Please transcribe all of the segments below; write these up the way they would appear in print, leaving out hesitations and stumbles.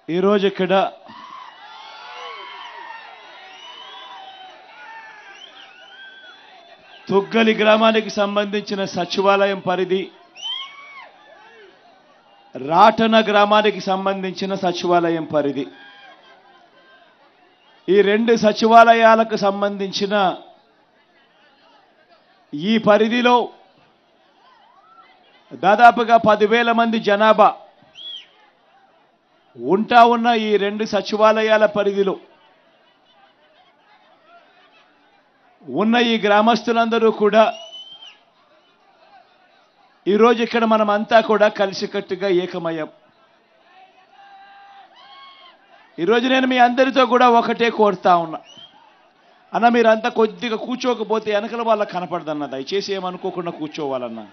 ఈరోజు ఇక్కడ తుగ్గలి గ్రామానికి సంబంధించిన సచివాలయం పరిధి, రాటన గ్రామానికి సంబంధించిన సచివాలయం పరిధి, ఈ రెండు సచివాలయాలకు సంబంధించిన ఈ పరిధిలో దాదాపుగా 10,000 మంది జనాభా ఉంటా ఉన్న ఈ రెండు సచివాలయాల పరిధిలో ఉన్న ఈ గ్రామస్తులందరూ కూడా ఈరోజు ఇక్కడ మనమంతా కూడా కలిసికట్టుగా ఏకమయ్యాం. ఈరోజు నేను మీ అందరితో కూడా ఒకటే కోరుతా ఉన్నా, అన్న మీరంతా కొద్దిగా కూర్చోకపోతే వెనకల వాళ్ళకి కనపడదన్న, దయచేసి ఏమనుకోకుండా కూర్చోవాలన్నా.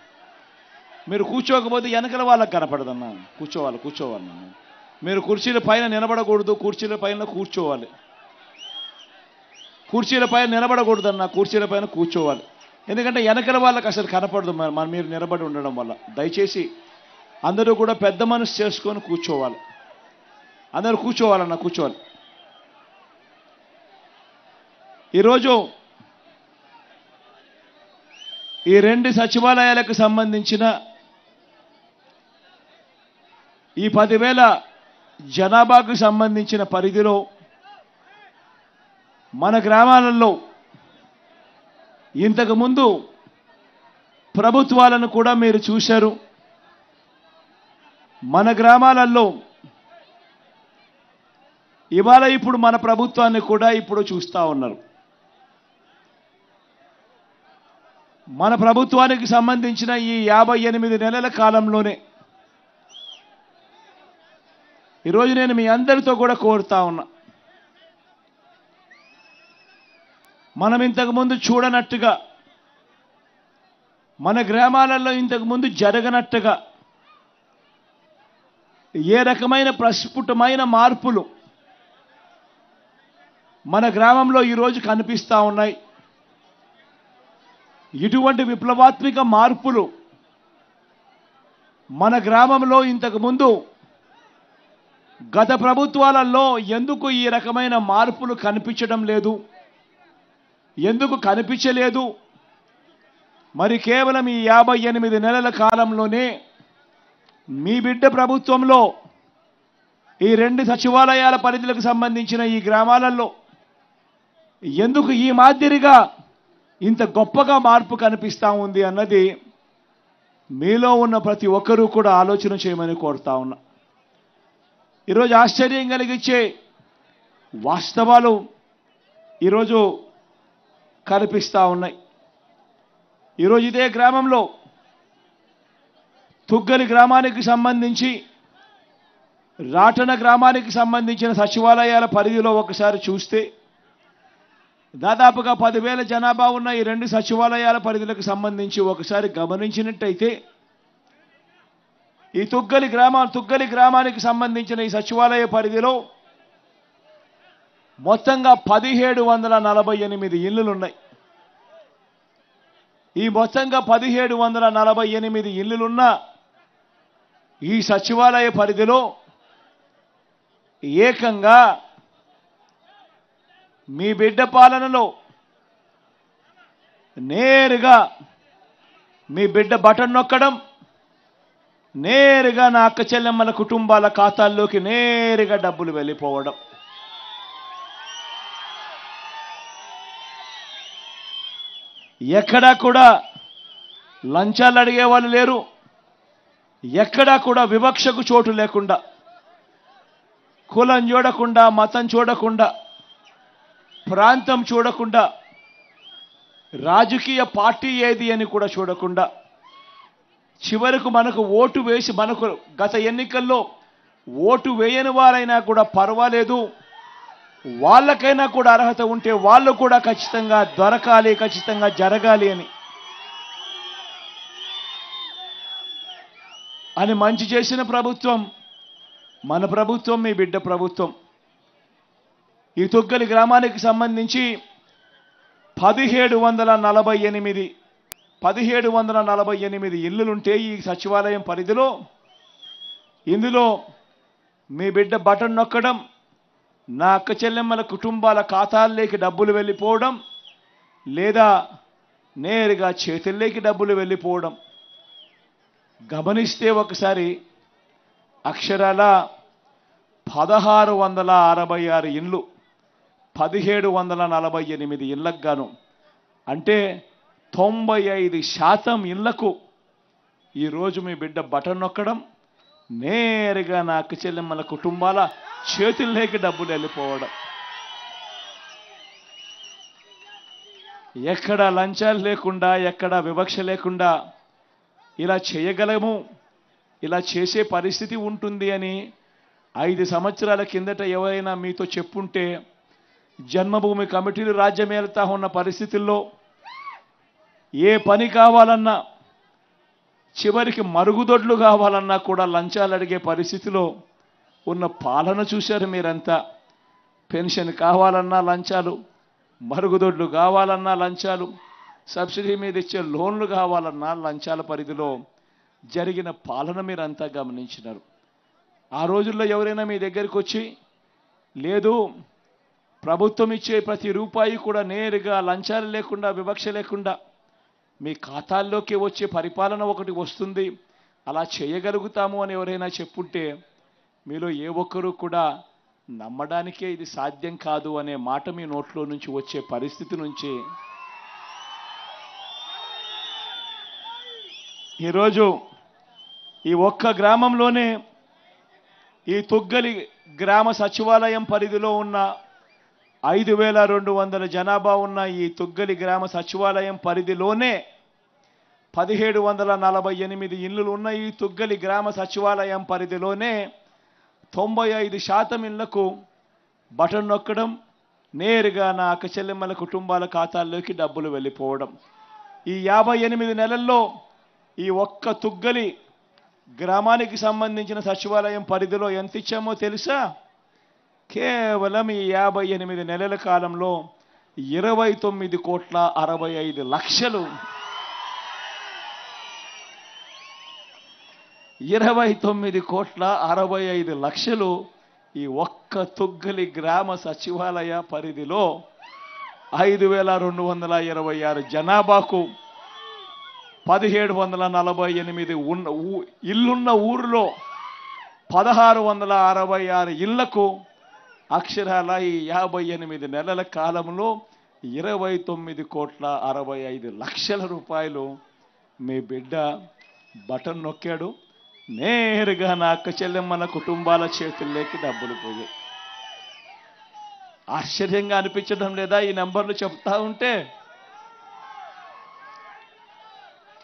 మీరు కూర్చోకపోతే వెనకల వాళ్ళకి కనపడదన్నా. కూర్చోవాలి. మీరు కుర్చీల పైన నిలబడకూడదు, కుర్చీల పైన కూర్చోవాలి. కుర్చీల పైన నిలబడకూడదన్నా, కుర్చీల పైన కూర్చోవాలి. ఎందుకంటే వెనకల వాళ్ళకి అసలు కనపడదు మీరు నిలబడి ఉండడం వల్ల. దయచేసి అందరూ కూడా పెద్ద మనసు చేసుకొని కూర్చోవాలి. అందరూ కూర్చోవాలన్నా, కూర్చోవాలి. ఈరోజు ఈ రెండు సచివాలయాలకు సంబంధించిన ఈ 10,000 జనాభాకు సంబంధించిన పరిధిలో మన గ్రామాలలో ఇంతకుముందు ప్రభుత్వాలను కూడా మీరు చూశారు. మన గ్రామాలలో ఇవాళ ఇప్పుడు మన ప్రభుత్వాన్ని కూడా ఇప్పుడు చూస్తూ ఉన్నారు. మన ప్రభుత్వానికి సంబంధించిన ఈ 58 నెలల కాలంలోనే ఈరోజు నేను మీ అందరితో కూడా కోరుతా ఉన్నా, మనం ఇంతకుముందు చూడనట్టుగా, మన గ్రామాలలో ఇంతకుముందు జరగనట్టుగా ఏ రకమైన ప్రస్ఫుటమైన మార్పులు మన గ్రామంలో ఈరోజు కనిపిస్తూ ఉన్నాయి. ఇటువంటి విప్లవాత్మక మార్పులు మన గ్రామంలో ఇంతకుముందు గత ప్రభుత్వాలలో ఎందుకు ఈ రకమైన మార్పులు కనిపించడం లేదు, ఎందుకు కనిపించలేదు? మరి కేవలం ఈ 58 నెలల కాలంలోనే మీ బిడ్డ ప్రభుత్వంలో ఈ రెండు సచివాలయాల పరిధులకు సంబంధించిన ఈ గ్రామాలలో ఎందుకు ఈ మాదిరిగా ఇంత గొప్పగా మార్పు కనిపిస్తూ ఉంది అన్నది మీలో ఉన్న ప్రతి ఒక్కరూ కూడా ఆలోచన చేయమని కోరుతా ఉన్నా. ఈరోజు ఆశ్చర్యం కలిగించే వాస్తవాలు ఈరోజు కనిపిస్తూ ఉన్నాయి. ఈరోజు ఇదే గ్రామంలో తుగ్గలి గ్రామానికి సంబంధించి, రాటన గ్రామానికి సంబంధించిన సచివాలయాల పరిధిలో ఒకసారి చూస్తే దాదాపుగా 10,000 జనాభా ఉన్న ఈ రెండు సచివాలయాల పరిధులకు సంబంధించి ఒకసారి గమనించినట్టయితే ఈ తుగ్గలి గ్రామానికి సంబంధించిన ఈ సచివాలయ పరిధిలో మొత్తంగా 1748 ఇళ్లులున్నాయి. ఈ మొత్తంగా 1748 ఇళ్లులున్న ఈ సచివాలయ పరిధిలో ఏకంగా మీ బిడ్డ పాలనలో నేరుగా మీ బిడ్డ బటన్ నొక్కడం, నేరుగా నా అక్క చెల్లెమ్మల కుటుంబాల ఖాతాల్లోకి నేరుగా డబ్బులు వెళ్ళిపోవడం, ఎక్కడా కూడా లంచాలు అడిగేవాళ్ళు లేరు, ఎక్కడా కూడా వివక్షకు చోటు లేకుండా, కులం చూడకుండా, మతం చూడకుండా, ప్రాంతం చూడకుండా, రాజకీయ పార్టీ ఏది అని కూడా చూడకుండా, చివరకు మనకు ఓటు వేసి, మనకు గత ఎన్నికల్లో ఓటు వేయని వారైనా కూడా పర్వాలేదు, వాళ్ళకైనా కూడా అర్హత ఉంటే వాళ్ళు కూడా ఖచ్చితంగా దొరకాలి, ఖచ్చితంగా జరగాలి అని మంచి చేసిన ప్రభుత్వం మన ప్రభుత్వం, మీ బిడ్డ ప్రభుత్వం. ఈ తుగ్గలి గ్రామానికి సంబంధించి 1748 ఇళ్లులుంటే ఈ సచివాలయం పరిధిలో, ఇందులో మీ బిడ్డ బటన్ నొక్కడం, నా అక్క చెల్లెమ్మల కుటుంబాల ఖాతాల్లోకి డబ్బులు వెళ్ళిపోవడం, లేదా నేరుగా చేతుల్లోకి డబ్బులు వెళ్ళిపోవడం గమనిస్తే ఒకసారి అక్షరాల 1666 ఇండ్లు 1748 ఇళ్లకు గాను, అంటే 95% ఇళ్లకు ఈరోజు మీ బిడ్డ బటన్ నొక్కడం, నేరుగా నా అక్క చెల్లెమ్మల కుటుంబాల చేతుల్లోకి డబ్బులు వెళ్ళిపోవడం. ఎక్కడ లంచాలు లేకుండా, ఎక్కడ వివక్ష లేకుండా ఇలా చేయగలము, ఇలా చేసే పరిస్థితి ఉంటుంది అని 5 సంవత్సరాల కిందట ఎవరైనా మీతో చెప్పుంటే, జన్మభూమి కమిటీలు రాజ్యమేలుతా ఉన్న పరిస్థితుల్లో ఏ పని కావాలన్నా, చివరికి మరుగుదొడ్లు కావాలన్నా కూడా లంచాలు అడిగే పరిస్థితిలో ఉన్న పాలన చూశారు మీరంతా. పెన్షన్ కావాలన్నా లంచాలు, మరుగుదొడ్లు కావాలన్నా లంచాలు, సబ్సిడీ మీద ఇచ్చే లోన్లు కావాలన్నా లంచాల పరిధిలో జరిగిన పాలన మీరంతా గమనించినారు. ఆ రోజుల్లో ఎవరైనా మీ దగ్గరికి వచ్చి, లేదు ప్రభుత్వం ఇచ్చే ప్రతి రూపాయి కూడా నేరుగా లంచాలు లేకుండా, వివక్ష లేకుండా మీ ఖాతాల్లోకి వచ్చే పరిపాలన ఒకటి వస్తుంది, అలా చేయగలుగుతాము అని ఎవరైనా చెప్పుంటే, మీలో ఏ ఒక్కరూ కూడా నమ్మడానికే ఇది సాధ్యం కాదు అనే మాట మీ నోట్లో నుంచి వచ్చే పరిస్థితి నుంచి ఈరోజు ఈ ఒక్క గ్రామంలోనే, ఈ తుగ్గలి గ్రామ సచివాలయం పరిధిలో ఉన్న 5200 జనాభా ఉన్న ఈ తుగ్గలి గ్రామ సచివాలయం పరిధిలోనే 1748 ఇళ్లు ఉన్న ఈ తుగ్గలి గ్రామ సచివాలయం పరిధిలోనే 95% ఇళ్లకు బటన్ నొక్కడం, నేరుగా నా అక్క చెల్లెమ్మల కుటుంబాల ఖాతాల్లోకి డబ్బులు వెళ్ళిపోవడం. ఈ 58 నెలల్లో ఈ ఒక్క తుగ్గలి గ్రామానికి సంబంధించిన సచివాలయం పరిధిలో ఎంత ఇచ్చామో తెలుసా? కేవలం ఈ 58 నెలల కాలంలో 29,65,00,000 29,65,00,000 ఈ ఒక్క తుగ్గలి గ్రామ సచివాలయ పరిధిలో 5226 జనాభాకు 1748 ఇల్లున్న ఊరిలో 1666 ఇళ్లకు అక్షరాల ఈ 58 నెలల కాలంలో 29,65,00,000 రూపాయలు మీ బిడ్డ బటన్ నొక్కాడు, నేరుగా నా అక్క చెల్లెమ్మల కుటుంబాల చేతుల్లోకి డబ్బులు పోయాయి. ఆశ్చర్యంగా అనిపించడం లేదా ఈ నెంబర్లు చెప్తా ఉంటే?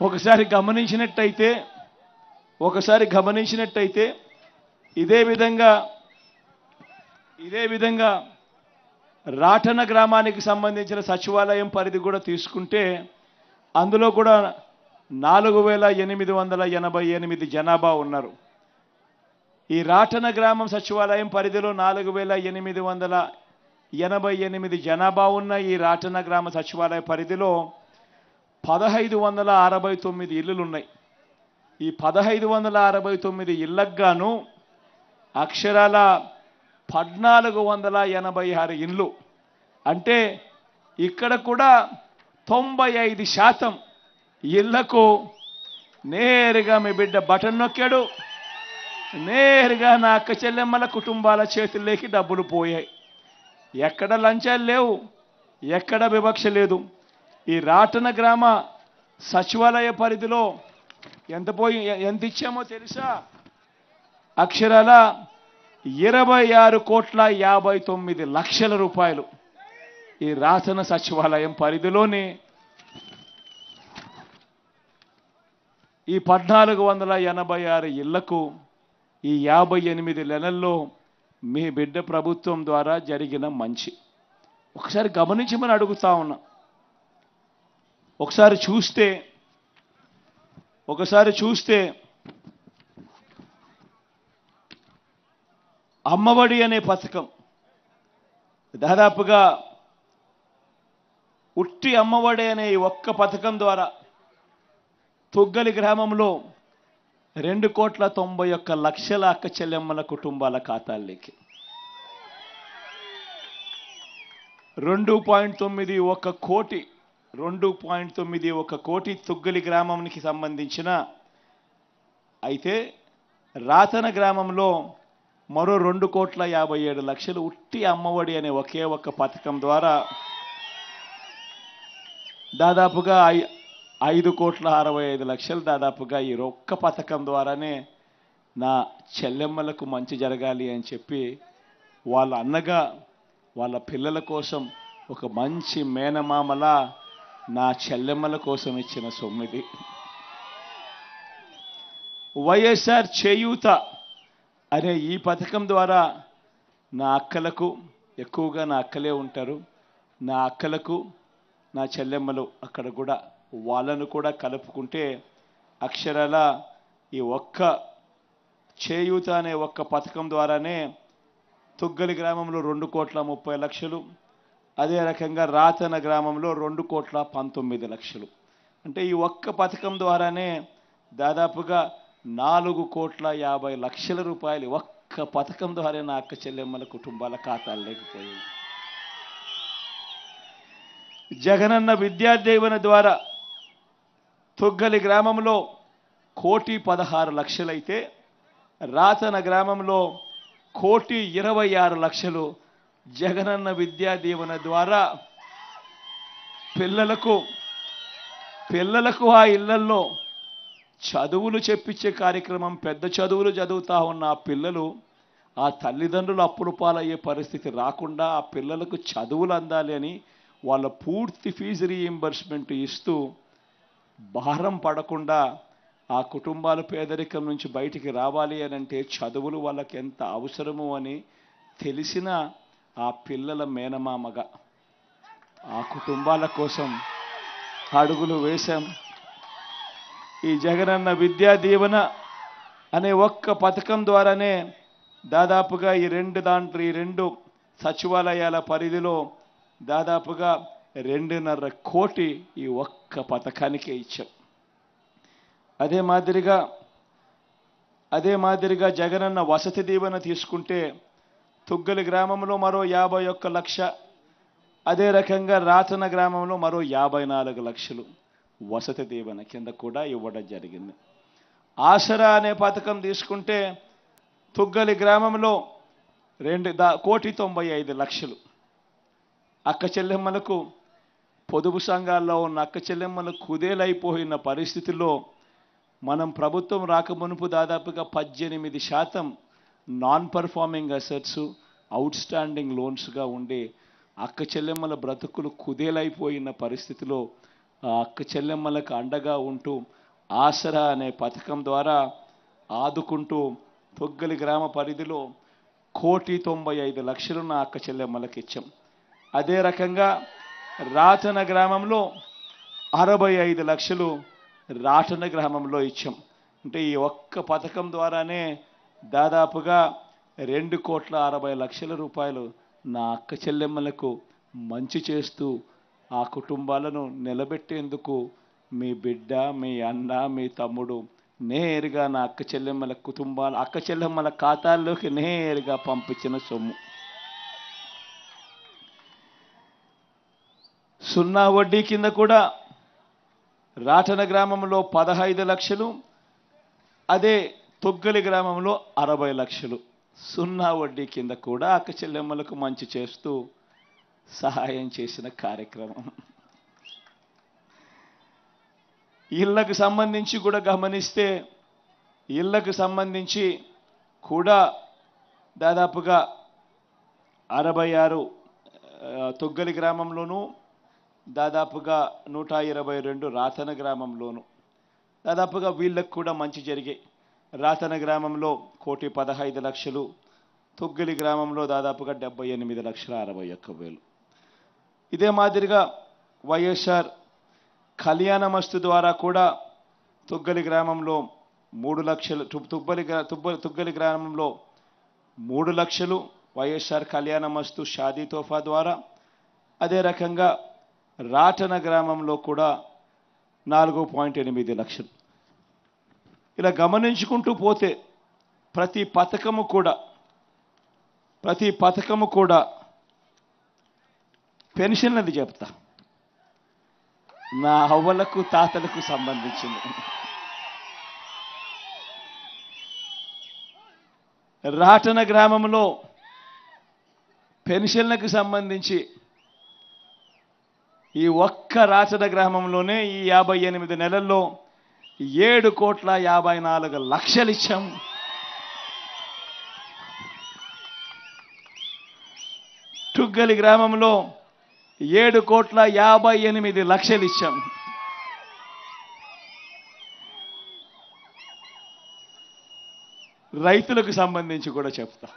ఒకసారి గమనించినట్టయితే ఇదే విధంగా రాటన గ్రామానికి సంబంధించిన సచివాలయం పరిధి కూడా తీసుకుంటే అందులో కూడా 4888 జనాభా ఉన్నారు. ఈ రాటన గ్రామం సచివాలయం పరిధిలో 4888 జనాభా ఉన్న ఈ రాటన గ్రామ సచివాలయ పరిధిలో 1569 ఇళ్లు ఉన్నాయి. ఈ 1569 ఇళ్లకు గాను అక్షరాల 1486 ఇండ్లు, అంటే ఇక్కడ కూడా 95% ఇళ్లకు నేరుగా మీ బిడ్డ బటన్ నొక్కాడు, నేరుగా నా అక్క చెల్లెమ్మల కుటుంబాల చేతుల్లోకి డబ్బులు పోయాయి. ఎక్కడ లంచాలు లేవు, ఎక్కడ వివక్ష లేదు. ఈ రాటన గ్రామ సచివాలయ పరిధిలో ఎంత ఇచ్చామో తెలుసా? అక్షరాల 26,59,00,000 రూపాయలు ఈ రాటన సచివాలయం పరిధిలోని ఈ 1486 ఇళ్లకు ఈ 58 నెలల్లో మీ బిడ్డ ప్రభుత్వం ద్వారా జరిగిన మంచి ఒకసారి గమనించమని అడుగుతా ఉన్నా. ఒకసారి చూస్తే అమ్మఒడి అనే పథకం దాదాపుగా ఉట్టి అమ్మఒడి అనే ఒక్క పథకం ద్వారా తుగ్గలి గ్రామంలో 2,91,00,000 అక్క చెల్లెమ్మల కుటుంబాల ఖాతాల్లోకి 2.91 కోటి 2.91 కోటి తుగ్గలి గ్రామానికి సంబంధించిన అయితే రాతన గ్రామంలో మరో 2,57,00,000 ఉట్టి అమ్మఒడి అనే ఒకే ఒక్క పథకం ద్వారా దాదాపుగా 5,65,00,000 దాదాపుగా ఈ ఒక్క పథకం ద్వారానే నా చెల్లెమ్మలకు మంచి జరగాలి అని చెప్పి వాళ్ళ అన్నగా వాళ్ళ పిల్లల కోసం ఒక మంచి మేనమామలా నా చెల్లెమ్మల కోసం ఇచ్చిన సొమ్మిది. వైఎస్ఆర్ చేయూత అనే ఈ పథకం ద్వారా నా అక్కలకు, ఎక్కువగా నా అక్కలే ఉంటారు, నా అక్కలకు నా చెల్లెమ్మలు అక్కడ కూడా వాళ్ళను కూడా కలుపుకుంటే అక్షరాల ఈ ఒక్క చేయూత అనే ఒక్క పథకం ద్వారానే తుగ్గలి గ్రామంలో 2,30,00,000, అదే రకంగా రాతన గ్రామంలో 2,19,00,000. అంటే ఈ ఒక్క పథకం ద్వారానే దాదాపుగా 4,50,00,000 రూపాయలు ఒక్క పథకం ద్వారా నా అక్క చెల్లెమ్మల కుటుంబాల ఖాతాలు లేకపోయాయి. జగనన్న విద్యాదీవెన ద్వారా తుగ్గలి గ్రామంలో 1,16,00,000 అయితే రాతన గ్రామంలో 1,26,00,000 జగనన్న విద్యాదీవెన ద్వారా పిల్లలకు ఆ ఇళ్లల్లో చదువులు చెప్పించే కార్యక్రమం, పెద్ద చదువులు చదువుతా ఉన్న ఆ పిల్లలు ఆ తల్లిదండ్రులు అప్పుల పాలయ్యే పరిస్థితి రాకుండా ఆ పిల్లలకు చదువులు అందాలి అని వాళ్ళ పూర్తి ఫీజు రీయింబర్స్మెంట్ ఇస్తూ భారం పడకుండా ఆ కుటుంబాలు పేదరికం నుంచి బయటికి రావాలి అని అంటే చదువులు వాళ్ళకి ఎంత అవసరము అని తెలిసిన ఆ పిల్లల మేనమామగా ఆ కుటుంబాల కోసం అడుగులు వేశాం. ఈ జగనన్న విద్యా దీవెన అనే ఒక్క పథకం ద్వారానే దాదాపుగా ఈ రెండు సచివాలయాల పరిధిలో దాదాపుగా 2.5 కోటి ఈ ఒక్క పథకానికే ఇచ్చాం. అదే మాదిరిగా జగనన్న వసతి దీవెన తీసుకుంటే తుగ్గలి గ్రామంలో మరో 51,00,000, అదే రకంగా రాతన గ్రామంలో మరో 54,00,000 వసతి దీవెన కింద కూడా ఇవ్వడం జరిగింది. ఆసరా అనే పథకం తీసుకుంటే తుగ్గలి గ్రామంలో 1,95,00,000 అక్క చెల్లెమ్మలకు, పొదుపు సంఘాల్లో ఉన్న అక్క చెల్లెమ్మలకు కుదేలైపోయిన పరిస్థితుల్లో మనం ప్రభుత్వం రాకమునుపు దాదాపుగా 18% non performing assets, outstanding లోన్స్గా ఉండే అక్క చెల్లెమ్మల బ్రతుకులు కుదేలైపోయిన పరిస్థితిలో ఆ అక్క చెల్లెమ్మలకు అండగా ఉంటూ ఆసరా అనే పథకం ద్వారా ఆదుకుంటూ తుగ్గలి గ్రామ పరిధిలో 1,95,00,000 నా అక్క చెల్లెమ్మలకు ఇచ్చాం. అదే రకంగా రాతన గ్రామంలో 65,00,000 రాటన గ్రామంలో ఇచ్చాం. అంటే ఈ ఒక్క పథకం ద్వారానే దాదాపుగా 2,60,00,000 రూపాయలు నా అక్క చెల్లెమ్మలకు మంచి చేస్తూ ఆ కుటుంబాలను నిలబెట్టేందుకు మీ బిడ్డ, మీ అన్న, మీ తమ్ముడు నేరుగా నా అక్క చెల్లెమ్మల ఖాతాల్లోకి నేరుగా పంపించిన సొమ్ము. 0 వడ్డీ కింద కూడా రాటన గ్రామంలో 15,00,000, అదే తుగ్గలి గ్రామంలో 60,00,000 0 వడ్డీ కింద కూడా అక్క చెల్లెమ్మలకు మంచి చేస్తూ సహాయం చేసిన కార్యక్రమం. ఇళ్లకు సంబంధించి కూడా గమనిస్తే ఇళ్లకు సంబంధించి కూడా దాదాపుగా 66 తుగ్గలి గ్రామంలోనూ, దాదాపుగా 122 రాతన గ్రామంలోనూ దాదాపుగా వీళ్ళకు కూడా మంచి జరిగాయి. రాతన గ్రామంలో 1,15,00,000, తుగ్గలి గ్రామంలో దాదాపుగా 78,61,000. ఇదే మాదిరిగా వైఎస్ఆర్ కళ్యాణమస్తు ద్వారా కూడా తుగ్గలి గ్రామంలో 3 లక్షలు, తుగ్గలి గ్రామంలో 3 లక్షలు వైఎస్ఆర్ కళ్యాణమస్తు షాదీ తోఫా ద్వారా, అదే రకంగా రాటన గ్రామంలో కూడా 4.8 లక్షలు. ఇలా గమనించుకుంటూ పోతే ప్రతి పథకము కూడా పెన్షన్లది చెప్తా, నా అవ్వలకు తాతలకు సంబంధించింది. రాటన గ్రామంలో పెన్షన్లకు సంబంధించి ఈ ఒక్క రాటన గ్రామంలోనే ఈ 58 నెలల్లో 7,54,00,000 ఇచ్చాం. టుగ్గలి గ్రామంలో 7,58,00,000 ఇచ్చాం. రైతులకు సంబంధించి కూడా చెప్తా.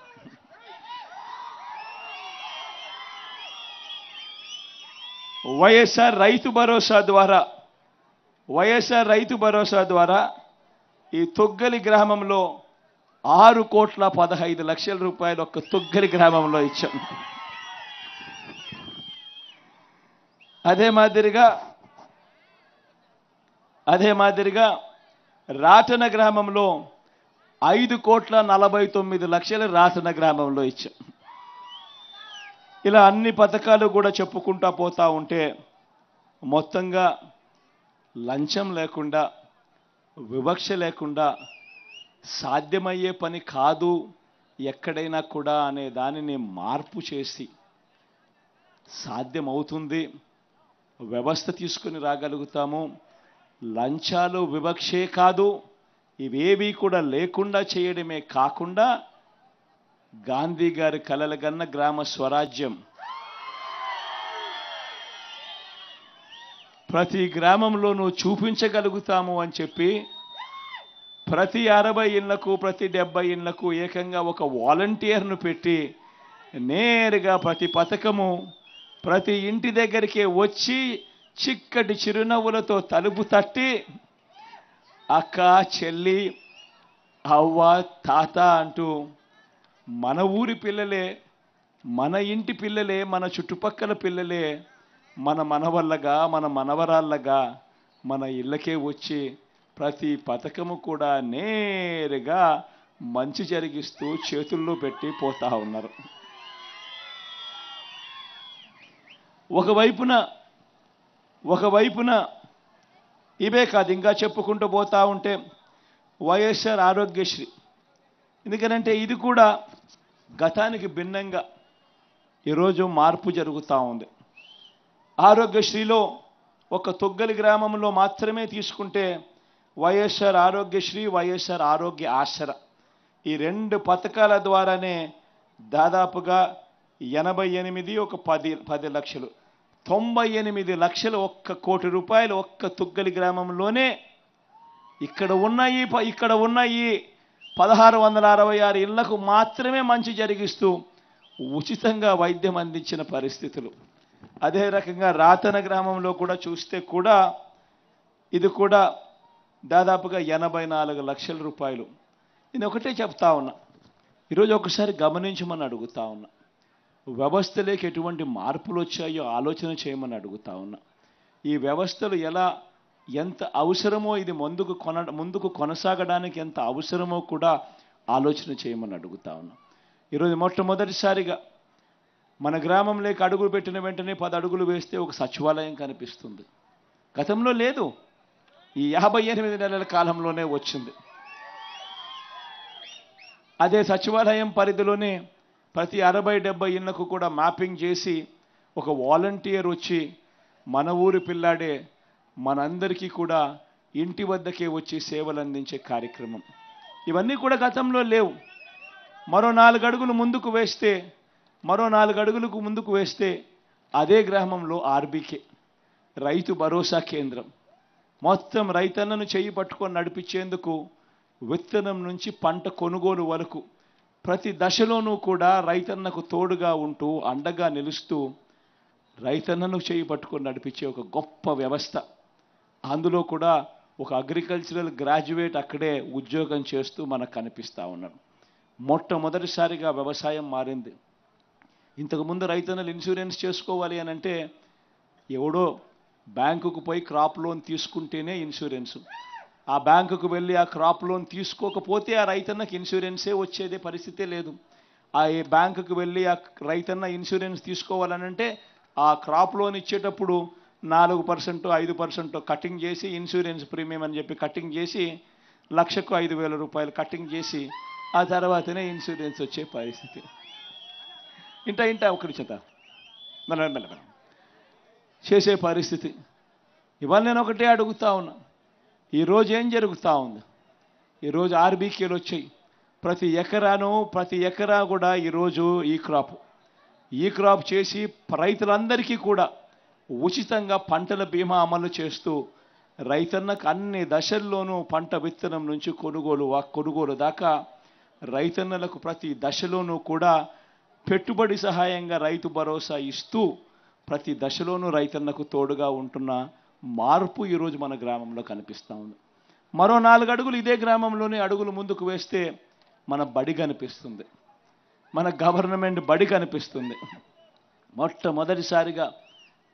వైఎస్ఆర్ రైతు భరోసా ద్వారా ఈ తొగ్గలి గ్రామంలో 6,15,00,000 రూపాయలు ఒక్క తొగ్గలి గ్రామంలో ఇచ్చాం. అదే మాదిరిగా రాటన గ్రామంలో 5,49,00,000 రాటన గ్రామంలో ఇచ్చాం. ఇలా అన్ని పథకాలు కూడా చెప్పుకుంటా పోతా ఉంటే మొత్తంగా లంచం లేకుండా, వివక్ష లేకుండా సాధ్యమయ్యే పని కాదు ఎక్కడైనా కూడా అనే దానిని మార్పు చేసి సాధ్యమవుతుంది, వ్యవస్థ తీసుకుని రాగలుగుతాము. లంచాలు వివక్షే కాదు, ఇవేవి కూడా లేకుండా చేయడమే కాకుండా గాంధీ గారి కలలుగన్న గ్రామ స్వరాజ్యం ప్రతి గ్రామంలోనూ చూపించగలుగుతాము అని చెప్పి ప్రతి 60 ఇళ్లకు, ప్రతి 70 ఇళ్లకు ఏకంగా ఒక వాలంటీర్ను పెట్టి నేరుగా ప్రతి పథకము ప్రతి ఇంటి దగ్గరికి వచ్చి చిక్కటి చిరునవ్వులతో తలుపు తట్టి అక్క, చెల్లి, అవ్వ, తాత అంటూ మన ఊరి పిల్లలే, మన ఇంటి పిల్లలే, మన చుట్టుపక్కల పిల్లలే మన మనవళ్ళగా, మన మనవరాళ్ళగా మన ఇళ్ళకే వచ్చి ప్రతి పథకము కూడా నేరుగా మంచి జరిగిస్తూ చేతుల్లో పెట్టి పోతా ఉన్నారు. ఒకవైపున ఇవే కాదు, ఇంకా చెప్పుకుంటూ పోతా ఉంటే వైఎస్ఆర్ ఆరోగ్యశ్రీ. ఎందుకనంటే ఇది కూడా గతానికి భిన్నంగా ఈరోజు మార్పు జరుగుతూ ఉంది. ఆరోగ్యశ్రీలో ఒక తొగ్గలి గ్రామంలో మాత్రమే తీసుకుంటే వైఎస్ఆర్ ఆరోగ్యశ్రీ, వైఎస్ఆర్ ఆరోగ్య ఆసరా ఈ 2 పథకాల ద్వారానే దాదాపుగా 88, ఒక 10 లక్షలు, 98 లక్షలు, 1 కోటి రూపాయలు ఒక్క తొగ్గలి గ్రామంలోనే ఇక్కడ ఉన్న ఈ 1666 ఇళ్లకు మాత్రమే మంచి జరిగిస్తూ ఉచితంగా వైద్యం అందించిన పరిస్థితులు. అదే రకంగా రాతన గ్రామంలో కూడా చూస్తే కూడా ఇది కూడా దాదాపుగా 84 లక్షల రూపాయలు. నేను ఒకటే చెప్తా ఉన్నా, ఈరోజు ఒకసారి గమనించమని అడుగుతా ఉన్నా, వ్యవస్థలోకి ఎటువంటి మార్పులు వచ్చాయో ఆలోచన చేయమని అడుగుతా ఉన్నా. ఈ వ్యవస్థలు ఎంత అవసరమో, ఇది ముందుకు కొనసాగడానికి ఎంత అవసరమో కూడా ఆలోచన చేయమని అడుగుతా ఉన్నా. ఈరోజు మొట్టమొదటిసారిగా మన గ్రామంలోకి అడుగులు పెట్టిన వెంటనే 10 అడుగులు వేస్తే ఒక సచివాలయం కనిపిస్తుంది. గతంలో లేదు, ఈ 58 నెలల కాలంలోనే వచ్చింది. అదే సచివాలయం పరిధిలోనే ప్రతి 60-70 ఇళ్లకు కూడా మ్యాపింగ్ చేసి ఒక వాలంటీర్ వచ్చి మన ఊరి పిల్లాడే మనందరికీ కూడా ఇంటి వద్దకే వచ్చి సేవలు అందించే కార్యక్రమం. ఇవన్నీ కూడా గతంలో లేవు. మరో 4 అడుగులు ముందుకు వేస్తే అదే గ్రామంలో ఆర్బీకే రైతు భరోసా కేంద్రం మొత్తం రైతన్నను చేయి పట్టుకొని నడిపించేందుకు విత్తనం నుంచి పంట కొనుగోలు వరకు ప్రతి దశలోనూ కూడా రైతన్నకు తోడుగా ఉంటూ అండగా నిలుస్తూ రైతన్నను చేయి పట్టుకొని నడిపించే ఒక గొప్ప వ్యవస్థ. అందులో కూడా ఒక అగ్రికల్చరల్ గ్రాడ్యుయేట్ అక్కడే ఉద్యోగం చేస్తూ మనకు కనిపిస్తూ ఉన్నాడు. మొట్టమొదటిసారిగా వ్యవసాయం మారింది. ఇంతకుముందు రైతన్నలు ఇన్సూరెన్స్ చేసుకోవాలి అని అంటే ఎవడో బ్యాంకుకు పోయి క్రాప్ లోన్ తీసుకుంటేనే ఇన్సూరెన్సు. ఆ బ్యాంకుకు వెళ్ళి ఆ క్రాప్ లోన్ తీసుకోకపోతే ఆ రైతన్నకి ఇన్సూరెన్సే వచ్చేదే పరిస్థితే లేదు. ఆ బ్యాంకుకు వెళ్ళి ఆ రైతన్న ఇన్సూరెన్స్ తీసుకోవాలనంటే ఆ క్రాప్ లోన్ ఇచ్చేటప్పుడు 4%, 5% కటింగ్ చేసి ఇన్సూరెన్స్ ప్రీమియం అని చెప్పి కటింగ్ చేసి లక్షకు 5,000 రూపాయలు కటింగ్ చేసి ఆ తర్వాతనే ఇన్సూరెన్స్ వచ్చే పరిస్థితి. ఇంట ఒకటి చేత మెల్ల చేసే పరిస్థితి. ఇవాళ నేను ఒకటే అడుగుతా ఉన్నా, ఈరోజు ఏం జరుగుతూ ఉంది? ఈరోజు ఆర్బీకేలు వచ్చాయి. ప్రతి ఎకరా కూడా ఈరోజు ఈ క్రాప్ చేసి రైతులందరికీ కూడా ఉచితంగా పంటల బీమా అమలు చేస్తూ రైతన్నకు అన్ని దశల్లోనూ పంట విత్తనం నుంచి కొనుగోలు దాకా రైతన్నలకు ప్రతి దశలోనూ కూడా పెట్టుబడి సహాయంగా రైతు భరోసా ఇస్తూ ప్రతి దశలోనూ రైతన్నకు తోడుగా ఉంటున్న మార్పు ఈరోజు మన గ్రామంలో కనిపిస్తూ ఉంది. మరో 4 అడుగులు ఇదే గ్రామంలోనే అడుగులు ముందుకు వేస్తే మన బడి కనిపిస్తుంది, మన గవర్నమెంట్ బడి కనిపిస్తుంది. మొట్టమొదటిసారిగా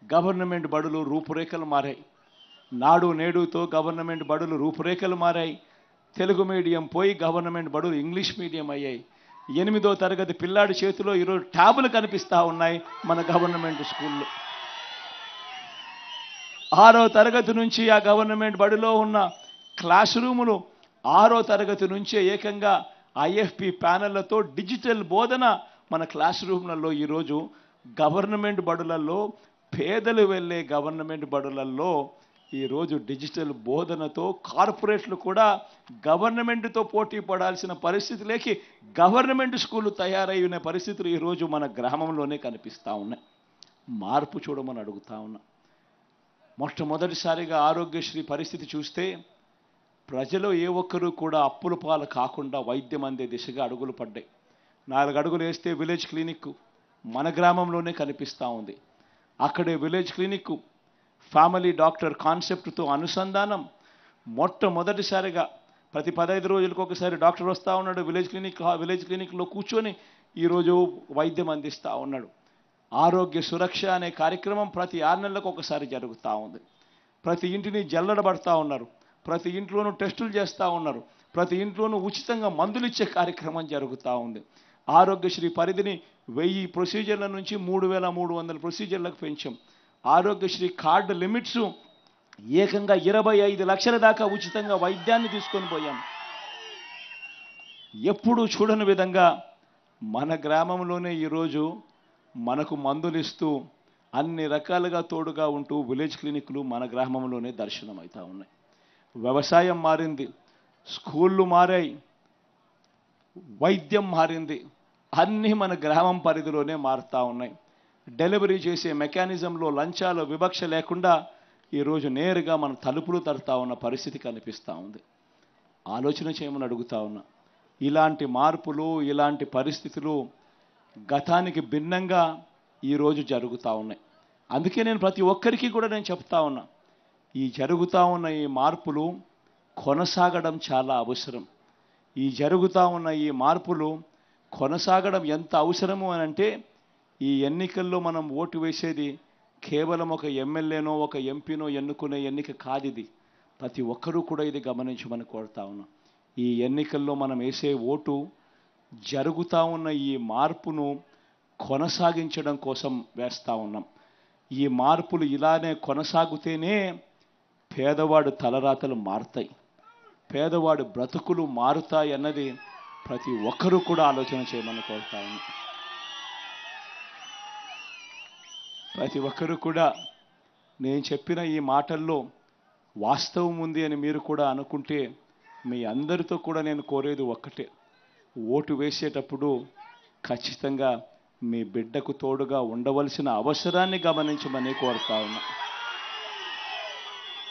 గవర్నమెంట్ బడులు రూపురేఖలు మారాయి. నాడు నేడుతో గవర్నమెంట్ బడులు రూపురేఖలు మారాయి. తెలుగు మీడియం పోయి గవర్నమెంట్ బడులు ఇంగ్లీష్ మీడియం అయ్యాయి. 8వ తరగతి పిల్లాడి చేతిలో ఈరోజు ట్యాబులు కనిపిస్తూ ఉన్నాయి మన గవర్నమెంట్ స్కూల్లో. 6వ తరగతి నుంచి ఆ గవర్నమెంట్ బడిలో ఉన్న క్లాస్ రూములు 6వ తరగతి నుంచే ఏకంగా ఐఎఫ్పి ప్యానెళ్లతో డిజిటల్ బోధన మన క్లాస్ రూమ్లలో ఈరోజు గవర్నమెంట్ బడులలో, పేదలు వెళ్ళే గవర్నమెంట్ బడులలో ఈరోజు డిజిటల్ బోధనతో కార్పొరేట్లు కూడా గవర్నమెంట్తో పోటీ పడాల్సిన పరిస్థితిలోకి గవర్నమెంట్ స్కూళ్ళు తయారయ్యే పరిస్థితులు ఈరోజు మన గ్రామంలోనే కనిపిస్తూ ఉన్నాయి. మార్పు చూడమని అడుగుతా ఉన్నా. మొట్టమొదటిసారిగా ఆరోగ్యశ్రీ పరిస్థితి చూస్తే ప్రజలు ఏ ఒక్కరూ కూడా అప్పుల పాలు కాకుండా వైద్యం అందే దిశగా అడుగులు పడ్డాయి. 4 అడుగులు వేస్తే విలేజ్ క్లినిక్ మన గ్రామంలోనే కనిపిస్తూ ఉంది. అక్కడే విలేజ్ క్లినిక్ ఫ్యామిలీ డాక్టర్ కాన్సెప్ట్తో అనుసంధానం. మొట్టమొదటిసారిగా ప్రతి 15 రోజులకు ఒకసారి డాక్టర్ వస్తూ ఉన్నాడు. విలేజ్ క్లినిక్లో కూర్చొని ఈరోజు వైద్యం అందిస్తూ ఉన్నాడు. ఆరోగ్య సురక్ష అనే కార్యక్రమం ప్రతి 6 నెలలకు ఒకసారి జరుగుతూ ఉంది. ప్రతి ఇంటిని జల్లడబడతా ఉన్నారు. ప్రతి ఇంట్లోనూ టెస్టులు చేస్తూ ఉన్నారు. ప్రతి ఇంట్లోనూ ఉచితంగా మందులు ఇచ్చే కార్యక్రమం జరుగుతూ ఉంది. ఆరోగ్యశ్రీ పరిధిని 1000 ప్రొసీజర్ల నుంచి 3,300 ప్రొసీజర్లకు పెంచాం. ఆరోగ్యశ్రీ కార్డు లిమిట్స్ ఏకంగా 25 లక్షల దాకా ఉచితంగా వైద్యాన్ని తీసుకొని పోయాం. ఎప్పుడూ చూడని విధంగా మన గ్రామంలోనే ఈరోజు మనకు మందులు ఇస్తూ అన్ని రకాలుగా తోడుగా ఉంటూ విలేజ్ క్లినిక్లు మన గ్రామంలోనే దర్శనమవుతూ ఉన్నాయి. వ్యవసాయం మారింది, స్కూళ్ళు మారాయి, వైద్యం మారింది, అన్నీ మన గ్రామం పరిధిలోనే మారుతూ ఉన్నాయి. డెలివరీ చేసే మెకానిజంలో లంచాలు వివక్ష లేకుండా ఈరోజు నేరుగా మన తలుపులు తడతా ఉన్న పరిస్థితి కనిపిస్తూ ఉంది. ఆలోచన చేయమని అడుగుతా ఉన్నా. ఇలాంటి మార్పులు, ఇలాంటి పరిస్థితులు గతానికి భిన్నంగా ఈరోజు జరుగుతూ ఉన్నాయి. అందుకే నేను ప్రతి ఒక్కరికి కూడా నేను చెప్తా ఉన్నా, ఈ జరుగుతూ ఉన్న ఈ మార్పులు కొనసాగడం చాలా అవసరం. ఈ జరుగుతూ ఉన్న ఈ మార్పులు కొనసాగడం ఎంత అవసరము అని అంటే, ఈ ఎన్నికల్లో మనం ఓటు వేసేది కేవలం ఒక ఎమ్మెల్యేనో ఒక ఎంపీనో ఎన్నుకునే ఎన్నిక కాదు. ఇది ప్రతి ఒక్కరూ కూడా ఇది గమనించమని కోరుతా ఉన్నాం. ఈ ఎన్నికల్లో మనం వేసే ఓటు జరుగుతూ ఉన్న ఈ మార్పును కొనసాగించడం కోసం వేస్తూ ఉన్నాం. ఈ మార్పులు ఇలానే కొనసాగుతేనే పేదవాడు తలరాతలు మారుతాయి, పేదవాడు బ్రతుకులు మారుతాయి అన్నది ప్రతి ఒక్కరూ కూడా ఆలోచన చేయమని కోరుతా ఉన్నాం. ప్రతి ఒక్కరూ కూడా నేను చెప్పిన ఈ మాటల్లో వాస్తవం ఉంది అని మీరు కూడా అనుకుంటే మీ అందరితో కూడా నేను కోరేది ఒక్కటే, ఓటు వేసేటప్పుడు ఖచ్చితంగా మీ బిడ్డకు తోడుగా ఉండవలసిన అవసరాన్ని గమనించమని కోరుతా ఉన్నా.